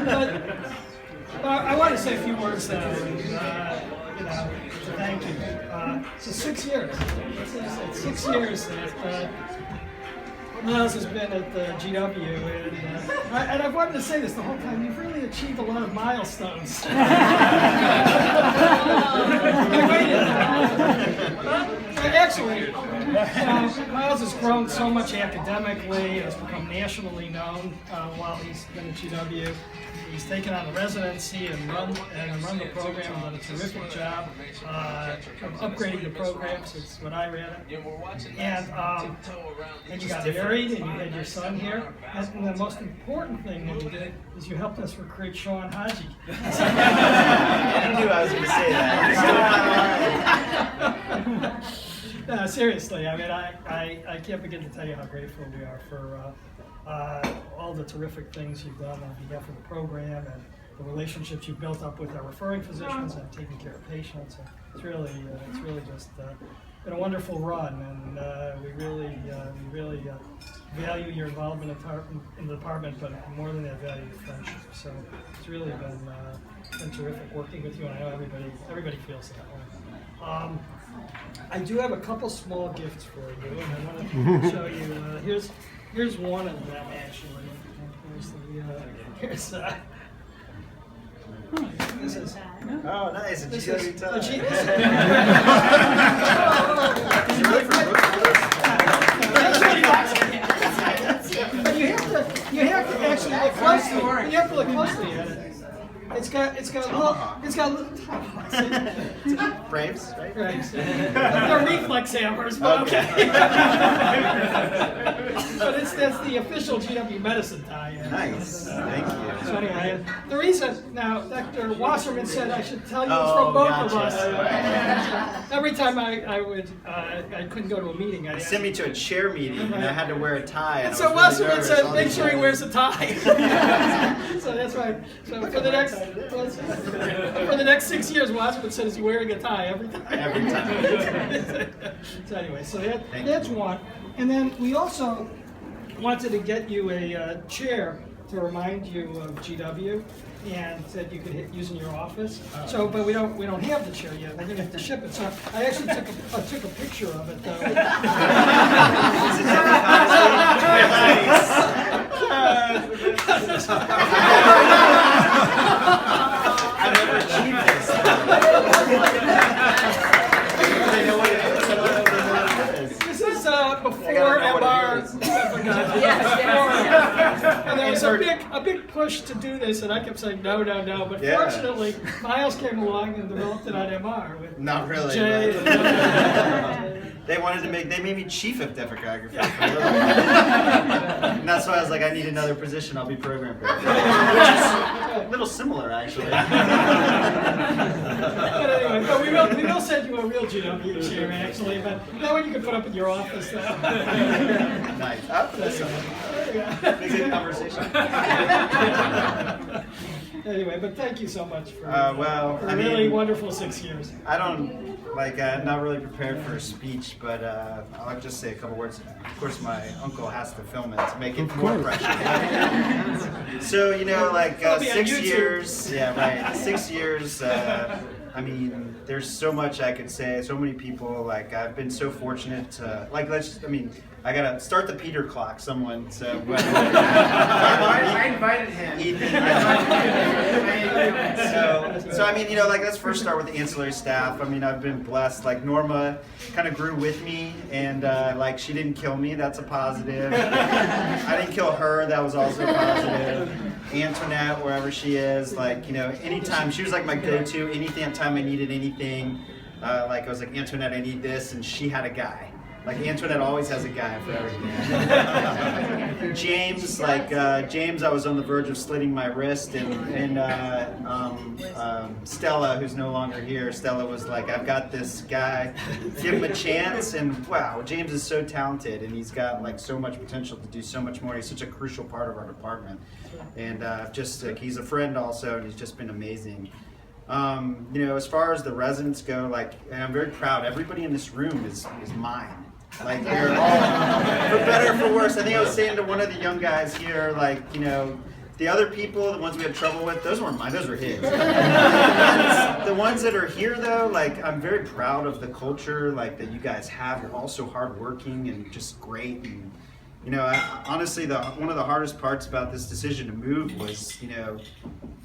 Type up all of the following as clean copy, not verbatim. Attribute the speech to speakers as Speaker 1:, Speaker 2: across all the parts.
Speaker 1: I want to say a few words though, thank you. So 6 years. It's 6 years that Myles has been at the GW, and I've wanted to say this the whole time. You've really achieved a lot of milestones. Actually, Myles has grown so much academically, has become nationally known while he's been at GW. He's taken on a residency and run the program and done a terrific job of upgrading the program since when I ran it. And you got married and you had your son here. And the most important thing that you did is you helped us recruit Sean Haji.
Speaker 2: I knew I was going to say that.
Speaker 1: No, seriously, I mean, I can't begin to tell you how grateful we are for all the terrific things you've done on behalf of the program and the relationships you've built up with our referring physicians and taking care of patients. And it's really just been a wonderful run, and we really value your involvement in the department, but more than that, value your friendship. So it's really been terrific working with you, and I know everybody feels that way. I do have a couple small gifts for you, and I want to show you. Here's one of them actually. This is.
Speaker 2: Oh, nice! A GW tie.
Speaker 1: But you have to actually look closely. You have to look closely at it. It's got little
Speaker 2: frames, right?
Speaker 1: Frames. They're reflex hammers, but okay. But that's the official GW medicine tie.
Speaker 2: Nice, thank you.
Speaker 1: So anyway, the reason now, Dr. Wasserman said I should tell you it's from both of us. Every time I couldn't go to a meeting,
Speaker 2: They sent me to a chair meeting and I had to wear a tie.
Speaker 1: And so Wasserman said, make sure he wears a tie. So that's right. So for the next 6 years, Wasserman said, is he wearing a tie every time?
Speaker 2: Every time.
Speaker 1: So anyway, so that's one. And then we also wanted to get you a chair to remind you of GW, and that you could use in your office. So, but we don't have the chair yet. We're going to have to ship it. So I actually took a picture of it though.
Speaker 2: I've never achieved this.
Speaker 1: This is before MR. And there was a big push to do this, and I kept saying no. But fortunately, Myles came along and developed it on MR.
Speaker 2: Not really.
Speaker 1: Jay
Speaker 2: They made me chief of demography. And that's why I was like, I need another position. I'll be program director. Which is a little similar, actually.
Speaker 1: But anyway, but we will send you a real GW chair, actually. But that one you can put up in your office, though.
Speaker 2: Nice. Big good conversation.
Speaker 1: Anyway, but thank you so much for
Speaker 2: I mean,
Speaker 1: really wonderful 6 years.
Speaker 2: I don't, I'm not really prepared for a speech, but I'll just say a couple words. Of course, my uncle has to film it to make it more precious. So, 6 years, yeah, right, 6 years, I mean, there's so much I could say, so many people, I've been so fortunate to, I gotta start the Peter clock, someone, so.
Speaker 3: I invited him.
Speaker 2: So I mean, let's first start with the ancillary staff. I mean, I've been blessed, Norma kind of grew with me, and she didn't kill me, that's a positive. I didn't kill her, that was also a positive. Antoinette, wherever she is, anytime, she was my go-to, anytime I needed anything, I was like, Antoinette, I need this, and she had a guy. Antoinette always has a guy for everything. James, James, I was on the verge of slitting my wrist, and Stella, who's no longer here, Stella was like, I've got this guy, give him a chance, and wow, James is so talented, and he's got so much potential to do so much more. He's such a crucial part of our department, and he's a friend also, and he's just been amazing. As far as the residents go, and I'm very proud, everybody in this room is mine. They're all, for better or for worse. I think I was saying to one of the young guys here, the other people, the ones we had trouble with, those weren't mine, those were his. The ones that are here though, like I'm very proud of the culture like that you guys have. You're all so hardworking and just great. And you know, honestly, one of the hardest parts about this decision to move was, you know,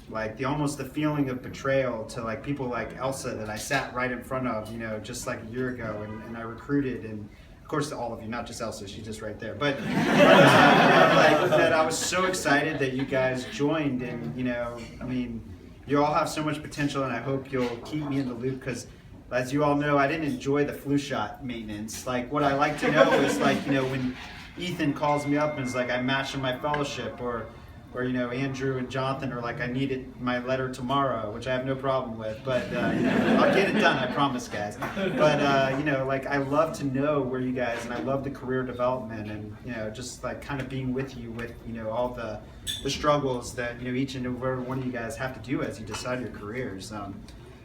Speaker 2: like almost the feeling of betrayal to like people like Elsa that I sat right in front of, you know, just like a year ago, and I recruited, and of course to all of you, not just Elsa, she's just right there, but you know, like that I was so excited that you guys joined, and you know, I mean, you all have so much potential, and I hope you'll keep me in the loop because. As you all know, I didn't enjoy the flu shot maintenance. Like what I like to know is like, you know, when Ethan calls me up and is like, I matched in my fellowship, or you know, Andrew and Jonathan are like, I needed my letter tomorrow, which I have no problem with, but you know, I'll get it done, I promise, guys. But you know, like I love to know where you guys, and I love the career development, and you know, just like kind of being with you with, you know, all the struggles that, you know, each and every one of you guys have to do as you decide your careers.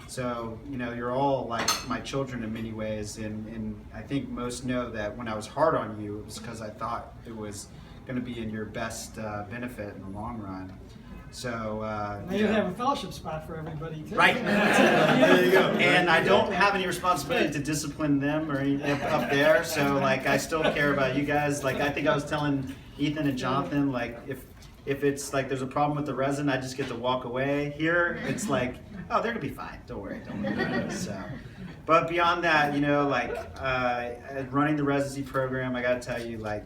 Speaker 2: So, you know, you're all like my children in many ways, and I think most know that when I was hard on you, it was because I thought it was going to be in your best benefit in the long run. So,
Speaker 1: now you have a fellowship spot for everybody too.
Speaker 2: Right. There you go. And I don't have any responsibility to discipline them or anything up there, so like I still care about you guys. Like I think I was telling Ethan and Jonathan, like if it's like there's a problem with the resin, I just get to walk away. Here, it's like, oh, they're gonna be fine. Don't worry about it. So, but beyond that, you know, like running the residency program, I gotta tell you, like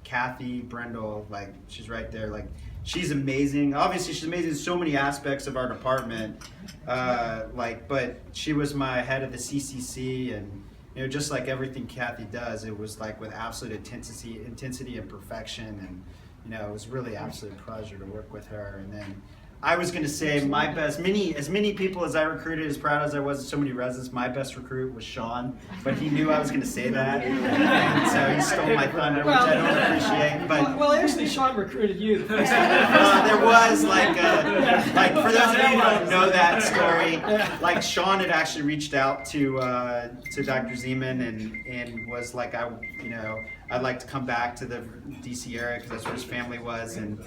Speaker 2: Kathy Brendel, like she's right there. Like she's amazing. Obviously, she's amazing in so many aspects of our department. Like, but she was my head of the CCC, and you know, just like everything Kathy does, it was like with absolute intensity and perfection, and you know, it was really absolute pleasure to work with her. And then I was going to say my best, as many people as I recruited, as proud as I was of so many residents, my best recruit was Sean, but he knew I was going to say that, and so he stole my thunder, which I don't appreciate. But
Speaker 1: well, actually, Sean recruited you.
Speaker 2: there was like for those of you who don't know that story, like Sean had actually reached out to Dr. Zeman and was like, I'd like to come back to the DC area because that's where his family was, and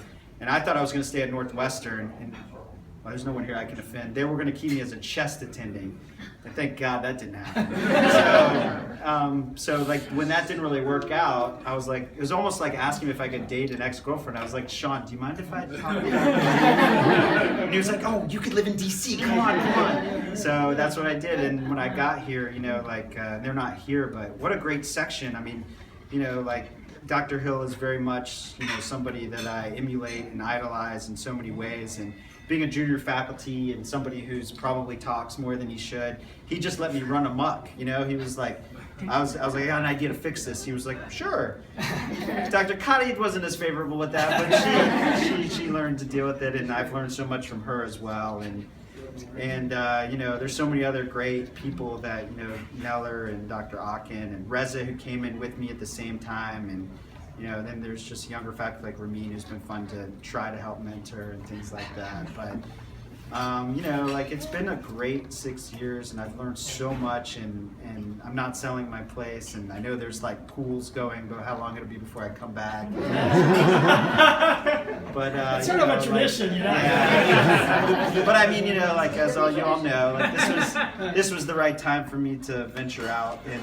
Speaker 2: I thought I was going to stay at Northwestern, and well, there's no one here I can offend. They were going to keep me as a chest attending, and thank God that didn't happen. So like when that didn't really work out, I was like, it was almost like asking me if I could date an ex-girlfriend. I was like, Sean, do you mind if I talk to you? And he was like, oh, you could live in DC. Come on. So that's what I did, and when I got here, you know, like they're not here, but what a great section. I mean, you know, like. Dr. Hill is very much, you know, somebody that I emulate and idolize in so many ways, and being a junior faculty and somebody who's probably talks more than he should, he just let me run amok, you know. He was like, I was like, I got an idea to fix this. He was like, sure. Dr. Kadi wasn't as favorable with that, but she learned to deal with it, and I've learned so much from her as well. And you know, there's so many other great people that, you know, Neller and Dr. Akin and Reza, who came in with me at the same time, and you know, then there's just younger faculty like Ramin, who's been fun to try to help mentor and things like that. But you know, like it's been a great 6 years, and I've learned so much, and I'm not selling my place, and I know there's like pools going, but how long it'll be before I come back. But
Speaker 1: it's sort of a tradition, you know.
Speaker 2: Yeah. But I mean, you know, like as all you all know, like this was the right time for me to venture out, and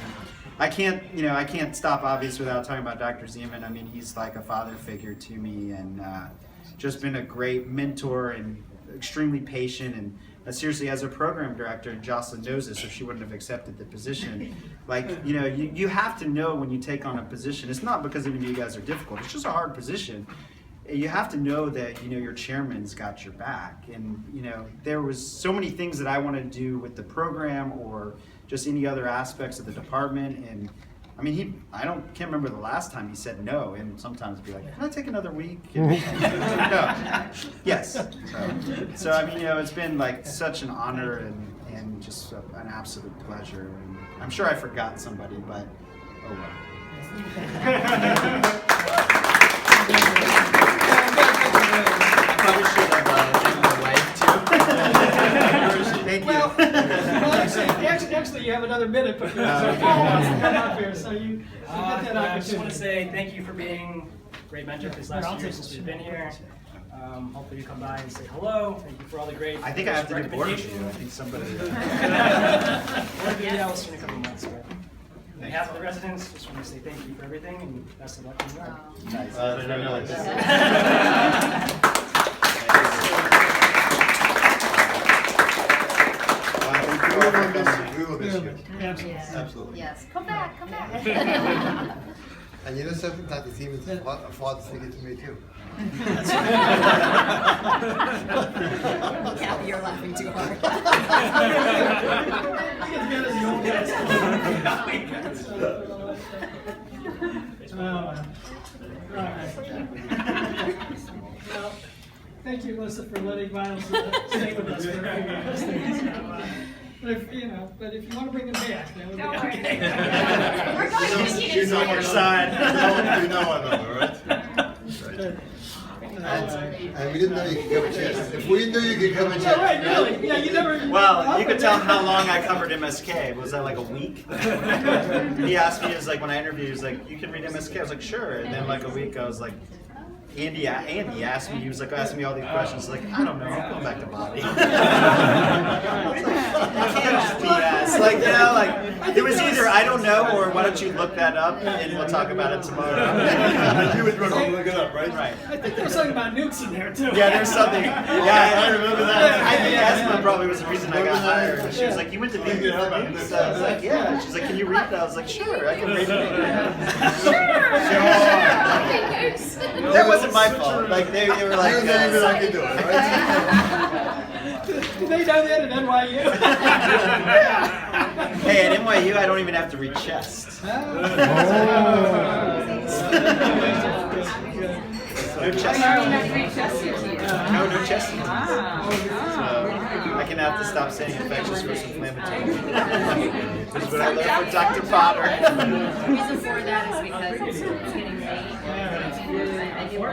Speaker 2: I can't stop obviously without talking about Dr. Zeman. I mean, he's like a father figure to me, and just been a great mentor and extremely patient, and seriously, as a program director, and Jocelyn knows this, or she wouldn't have accepted the position. Like, you know, you have to know when you take on a position, it's not because any of you guys are difficult, it's just a hard position. You have to know that, you know, your chairman's got your back, and you know, there was so many things that I wanted to do with the program or just any other aspects of the department, and I mean, can't remember the last time he said no, and sometimes be like, can I take another week? And, no, yes. So I mean, you know, it's been like such an honor and just an absolute pleasure, and I'm sure I forgot somebody, but oh well. Probably should have thanked my wife too. Thank you.
Speaker 1: Well, actually, you have another minute, but Paul wants to come up here, so you get that opportunity.
Speaker 4: I just want to say thank you for being a great mentor for this last year since we've been here. Hopefully you come by and say hello. Thank you for all the great
Speaker 2: I think I have to do board
Speaker 4: recommendations.
Speaker 2: review. I think somebody.
Speaker 4: We'll be else in a couple months. But on behalf of the residents, just want to say thank you for everything and best of luck in your
Speaker 2: Nice.
Speaker 5: We will miss you.
Speaker 1: Absolutely.
Speaker 5: Absolutely.
Speaker 6: Yes, come back, come back.
Speaker 5: And you know something, Dr. Siemens, a father's figure to me too.
Speaker 6: Yeah, you're laughing too hard.
Speaker 1: Well, thank you, Melissa, for letting Myles stay with us for a few years. But if you want to bring him back, that would be
Speaker 6: Don't worry.
Speaker 1: okay.
Speaker 6: We're going to continue
Speaker 2: She's
Speaker 6: to
Speaker 2: on your side.
Speaker 5: You know I know, right? And we didn't know you could come and chat. If we knew you could come and
Speaker 1: Yeah, right,
Speaker 5: chat.
Speaker 1: really. Yeah, you never.
Speaker 2: Well, you could tell how long I covered MSK. Was that like a week? He asked me, he was like, when I interviewed, he was like, you can read MSK. I was like, sure. And then like a week, I was like, Andy asked me, he was like asking me all these questions, like, I don't know, I'm going back to body. I can't just BS. Like, like, it was either I don't know or why don't you look that up and we'll talk about it tomorrow.
Speaker 5: You would run home, look it up, right?
Speaker 2: Right.
Speaker 1: I think there was something about nukes in there too.
Speaker 2: Yeah, there's something. Yeah, I remember that. I think asthma probably was the reason I got hired. And she was like, you went to VP for nukes? So I was like, yeah. She's like, can you read that? I was like, sure, I can read it. That wasn't my fault. Like they were like,
Speaker 5: You didn't even like to do it, right?
Speaker 1: Did they know that at NYU?
Speaker 2: hey, at NYU, I don't even have to read chest. No chest. No chest. So I can have to stop saying infectious versus inflammatory. This is what I learned from Dr. Potter.
Speaker 6: The reason for that is because it's getting late. I do want